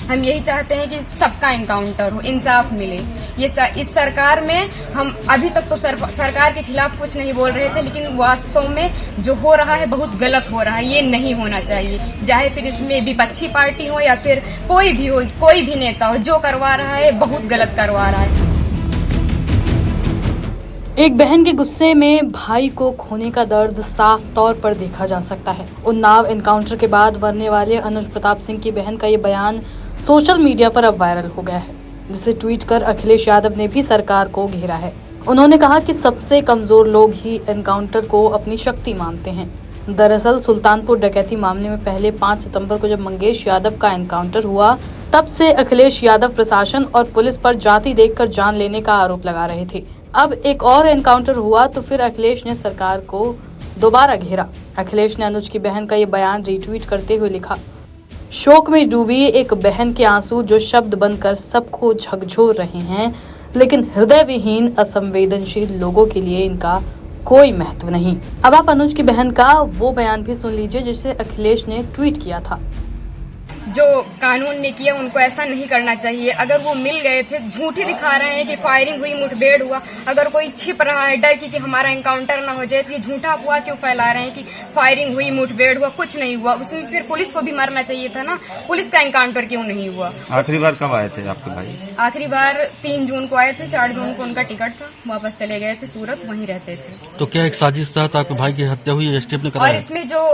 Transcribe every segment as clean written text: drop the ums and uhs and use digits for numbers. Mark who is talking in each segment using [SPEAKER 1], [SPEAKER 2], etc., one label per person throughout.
[SPEAKER 1] हम यही चाहते हैं कि सबका एनकाउंटर हो, इंसाफ मिले। इस सरकार में हम अभी तक तो सरकार के खिलाफ कुछ नहीं बोल रहे थे, लेकिन वास्तव में जो हो रहा है बहुत गलत हो रहा है। ये नहीं होना चाहिए, चाहे फिर इसमें विपक्षी पार्टी हो या फिर कोई भी हो, कोई भी नेता हो, जो करवा रहा है बहुत गलत करवा रहा है।
[SPEAKER 2] एक बहन के गुस्से में भाई को खोने का दर्द साफ तौर पर देखा जा सकता है। उन्नाव एनकाउंटर के बाद मरने वाले अनुज प्रताप सिंह की बहन का ये बयान सोशल मीडिया पर अब वायरल हो गया है, जिसे ट्वीट कर अखिलेश यादव ने भी सरकार को घेरा है। उन्होंने कहा कि सबसे कमजोर लोग ही एनकाउंटर को अपनी शक्ति मानते हैं। दरअसल सुल्तानपुर डकैती मामले में पहले 5 सितंबर को जब मंगेश यादव का एनकाउंटर हुआ, तब से अखिलेश यादव प्रशासन और पुलिस पर जाति देखकर जान लेने का आरोप लगा रहे थे। अब एक और एनकाउंटर हुआ तो फिर अखिलेश ने सरकार को दोबारा घेरा। अखिलेश ने अनुज की बहन का ये बयान रीट्वीट करते हुए लिखा, शोक में डूबी एक बहन के आंसू जो शब्द बनकर सबको झकझोर रहे हैं, लेकिन हृदय विहीन असंवेदनशील लोगों के लिए इनका कोई महत्व नहीं। अब आप अनुज की बहन का वो बयान भी सुन लीजिए जिसे अखिलेश ने ट्वीट किया था।
[SPEAKER 1] जो कानून ने किया उनको ऐसा नहीं करना चाहिए। अगर वो मिल गए थे, झूठी दिखा रहे हैं कि फायरिंग हुई, मुठभेड़ हुआ, अगर कोई छिप रहा है डर की कि हमारा एनकाउंटर ना हो जाए, तो ये झूठा अफवाह क्यों फैला रहे हैं कि फायरिंग हुई, मुठभेड़ हुआ? कुछ नहीं हुआ। उसमें फिर पुलिस को भी मरना चाहिए था ना, पुलिस का एनकाउंटर क्यों नहीं हुआ?
[SPEAKER 3] आखिरी बार कब आए थे आपके भाई?
[SPEAKER 1] आखिरी बार 3 जून को आए थे, 4 जून को उनका टिकट था, वापस चले गए थे सूरत, वहीं रहते थे।
[SPEAKER 4] तो क्या एक साजिश तहत आपके भाई की हत्या हुई है? एसटीएफ ने कराया?
[SPEAKER 1] और इसमें जो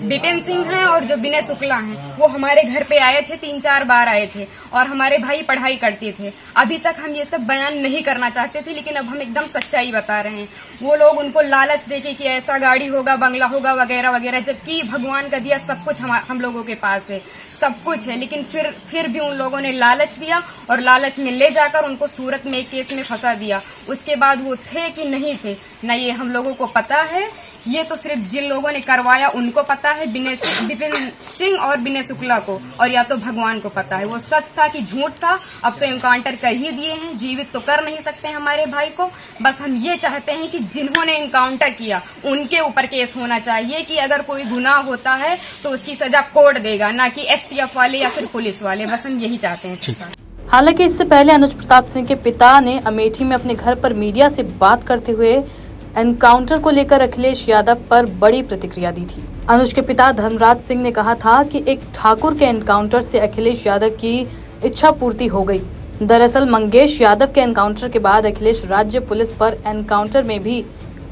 [SPEAKER 1] विपिन सिंह हैं और जो विनय शुक्ला हैं, वो हमारे घर पे आए थे, 3-4 बार आए थे, और हमारे भाई पढ़ाई करते थे। अभी तक हम ये सब बयान नहीं करना चाहते थे, लेकिन अब हम एकदम सच्चाई बता रहे हैं। वो लोग उनको लालच देके कि ऐसा गाड़ी होगा, बंगला होगा, वगैरह वगैरह, जबकि भगवान का दिया सब कुछ हम लोगों के पास है, सब कुछ है, लेकिन फिर भी उन लोगों ने लालच दिया और लालच में ले जाकर उनको सूरत में एक केस में फंसा दिया। उसके बाद वो थे कि नहीं थे न ये हम लोगों को पता है। ये तो सिर्फ जिन लोगों ने करवाया उनको पता है, विपिन सिंह और विनय शुक्ला को, और या तो भगवान को पता है वो सच था कि झूठ था। अब तो एनकाउंटर कर ही दिए हैं, जीवित तो कर नहीं सकते हमारे भाई को। बस हम ये चाहते हैं कि जिन्होंने एनकाउंटर किया उनके ऊपर केस होना चाहिए, कि अगर कोई गुनाह होता है तो उसकी सजा कोर्ट देगा, ना कि एसटीएफ वाले या फिर पुलिस वाले। बस हम यही चाहते हैं।
[SPEAKER 2] हालांकि इससे पहले अनुज प्रताप सिंह के पिता ने अमेठी में अपने घर पर मीडिया से बात करते हुए एनकाउंटर को लेकर अखिलेश यादव पर बड़ी प्रतिक्रिया दी थी। अनुज के पिता धर्मराज सिंह ने कहा था कि एक ठाकुर के एनकाउंटर से अखिलेश यादव की इच्छा पूर्ति हो गई। दरअसल मंगेश यादव के एनकाउंटर के बाद अखिलेश राज्य पुलिस पर एनकाउंटर में भी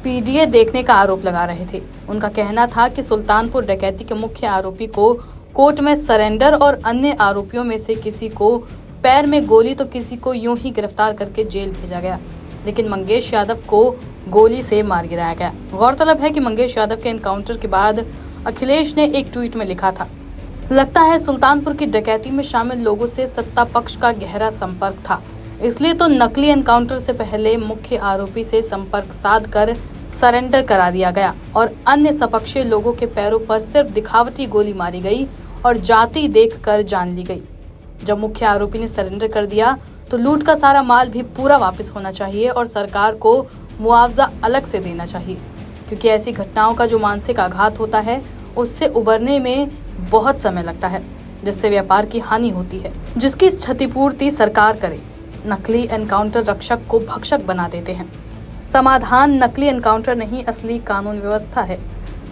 [SPEAKER 2] पीडीए देखने का आरोप लगा रहे थे। उनका कहना था कि सुल्तानपुर डकैती के मुख्य आरोपी को कोर्ट में सरेंडर और अन्य आरोपियों में से किसी को पैर में गोली तो किसी को यूं ही गिरफ्तार करके जेल भेजा गया, लेकिन मंगेश यादव को गोली से मार गिराया गया। गौरतलब है कि मंगेश यादव के एनकाउंटर के बाद अखिलेश ने एक ट्वीट में लिखा था, लगता है सुल्तानपुर की डकैती में शामिल लोगों से सत्ता पक्ष का गहरा संपर्क था, इसलिए तो नकली एनकाउंटर से पहले मुख्य आरोपी से संपर्क साधकर सरेंडर करा दिया गया और अन्य सपक्षीय लोगों के पैरों पर सिर्फ दिखावटी गोली मारी गई और जाति देखकर जान ली गई। जब मुख्य आरोपी ने सरेंडर कर दिया तो लूट का सारा माल भी पूरा वापस होना चाहिए और सरकार को मुआवजा अलग से देना चाहिए, क्योंकि ऐसी घटनाओं का जो मानसिक आघात होता है उससे उबरने में बहुत समय लगता है, जिससे व्यापार की हानि होती है, जिसकी क्षतिपूर्ति सरकार करे। नकली एनकाउंटर रक्षक को भक्षक बना देते हैं। समाधान नकली एनकाउंटर नहीं, असली कानून व्यवस्था है।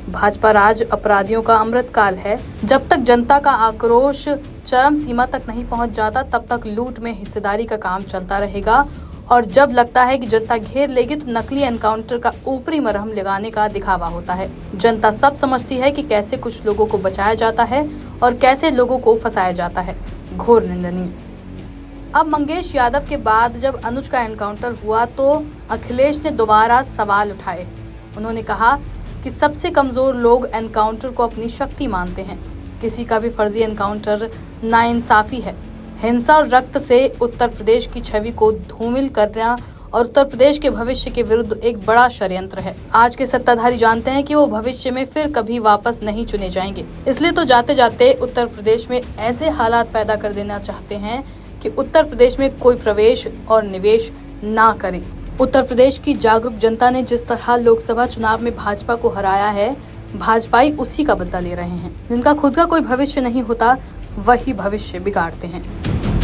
[SPEAKER 2] भाजपा राज अपराधियों का अमृतकाल है। जब तक जनता का आक्रोश चरम सीमा तक नहीं पहुंच जाता तब तक लूट में हिस्सेदारी का काम चलता रहेगा, और जब लगता है कि जनता घेर लेगी तो नकली एनकाउंटर का ऊपरी मरहम लगाने का दिखावा होता है। जनता सब समझती है कि कैसे कुछ लोगों को बचाया जाता है और कैसे लोगों को फंसाया जाता है। घोर निंदनीय। अब मंगेश यादव के बाद जब अनुज का एनकाउंटर हुआ तो अखिलेश ने दोबारा सवाल उठाए। उन्होंने कहा कि सबसे कमजोर लोग एनकाउंटर को अपनी शक्ति मानते हैं। किसी का भी फर्जी एनकाउंटर नाइंसाफी है। हिंसा और रक्त से उत्तर प्रदेश की छवि को धूमिल करना और उत्तर प्रदेश के भविष्य के विरुद्ध एक बड़ा षड्यंत्र है। आज के सत्ताधारी जानते हैं कि वो भविष्य में फिर कभी वापस नहीं चुने जाएंगे, इसलिए तो जाते जाते उत्तर प्रदेश में ऐसे हालात पैदा कर देना चाहते हैं कि उत्तर प्रदेश में कोई प्रवेश और निवेश ना करे। उत्तर प्रदेश की जागरूक जनता ने जिस तरह लोकसभा चुनाव में भाजपा को हराया है, भाजपाई उसी का बदला ले रहे हैं। जिनका खुद का कोई भविष्य नहीं होता वही भविष्य बिगाड़ते हैं।